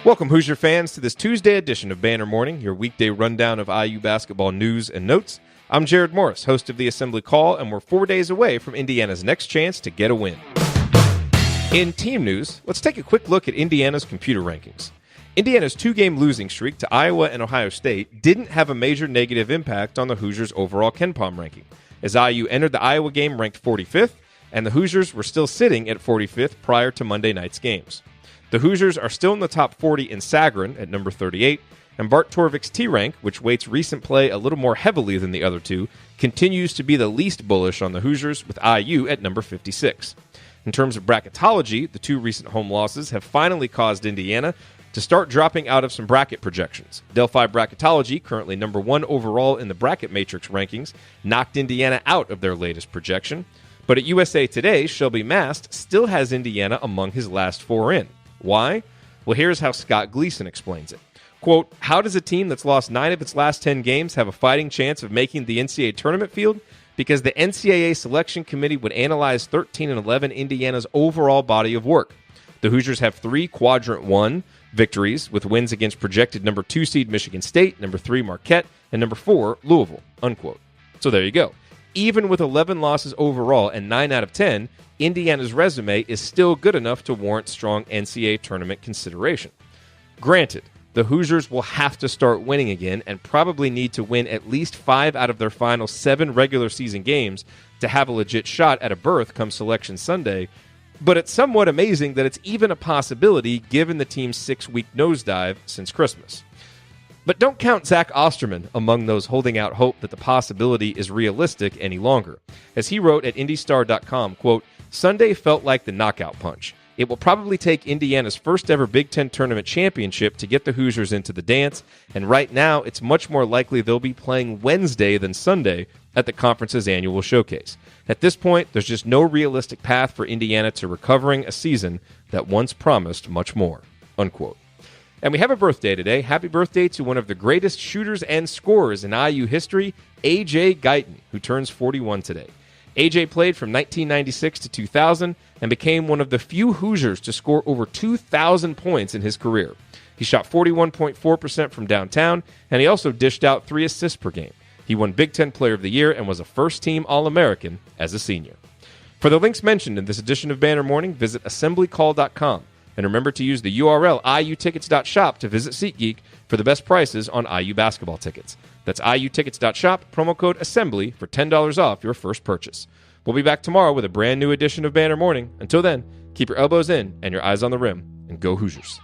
Welcome, Hoosier fans, to this Tuesday edition of Banner Morning, your weekday rundown of IU basketball news and notes. I'm Jared Morris, host of the Assembly Call, and we're 4 days away from Indiana's next chance to get a win. In team news, let's take a quick look at Indiana's computer rankings. Indiana's two-game losing streak to Iowa and Ohio State didn't have a major negative impact on the Hoosiers' overall KenPom ranking, as IU entered the Iowa game ranked 45th, and the Hoosiers were still sitting at 45th prior to Monday night's games. The Hoosiers are still in the top 40 in Sagarin at number 38, and Bart Torvik's T-rank, which weights recent play a little more heavily than the other two, continues to be the least bullish on the Hoosiers, with IU at number 56. In terms of bracketology, the two recent home losses have finally caused Indiana to start dropping out of some bracket projections. Delphi Bracketology, currently number 1 overall in the bracket matrix rankings, knocked Indiana out of their latest projection. But at USA Today, Shelby Mast still has Indiana among his last 4 in. Why? Well, here's how Scott Gleason explains it. Quote, how does a team that's lost 9 of its last 10 games have a fighting chance of making the NCAA Tournament field? Because the NCAA Selection Committee would analyze 13 and 11 Indiana's overall body of work. The Hoosiers have 3 Quadrant 1 victories, with wins against projected number 2 seed Michigan State, number 3 Marquette, and number 4 Louisville, unquote. So there you go. Even with 11 losses overall and 9 out of 10, Indiana's resume is still good enough to warrant strong NCAA tournament consideration. Granted, the Hoosiers will have to start winning again and probably need to win at least 5 out of their final 7 regular season games to have a legit shot at a berth come Selection Sunday, but it's somewhat amazing that it's even a possibility given the team's 6-week nosedive since Christmas. But don't count Zach Osterman among those holding out hope that the possibility is realistic any longer. As he wrote at IndyStar.com, quote, Sunday felt like the knockout punch. It will probably take Indiana's first ever Big Ten Tournament championship to get the Hoosiers into the dance, and right now it's much more likely they'll be playing Wednesday than Sunday at the conference's annual showcase. At this point, there's just no realistic path for Indiana to recovering a season that once promised much more, unquote. And we have a birthday today. Happy birthday to one of the greatest shooters and scorers in IU history, A.J. Guyton, who turns 41 today. A.J. played from 1996 to 2000 and became one of the few Hoosiers to score over 2,000 points in his career. He shot 41.4% from downtown, and he also dished out 3 assists per game. He won Big Ten Player of the Year and was a first-team All-American as a senior. For the links mentioned in this edition of Banner Morning, visit assemblycall.com. And remember to use the URL iutickets.shop to visit SeatGeek for the best prices on IU basketball tickets. That's iutickets.shop, promo code ASSEMBLY for $10 off your first purchase. We'll be back tomorrow with a brand new edition of Banner Morning. Until then, keep your elbows in and your eyes on the rim, and go Hoosiers.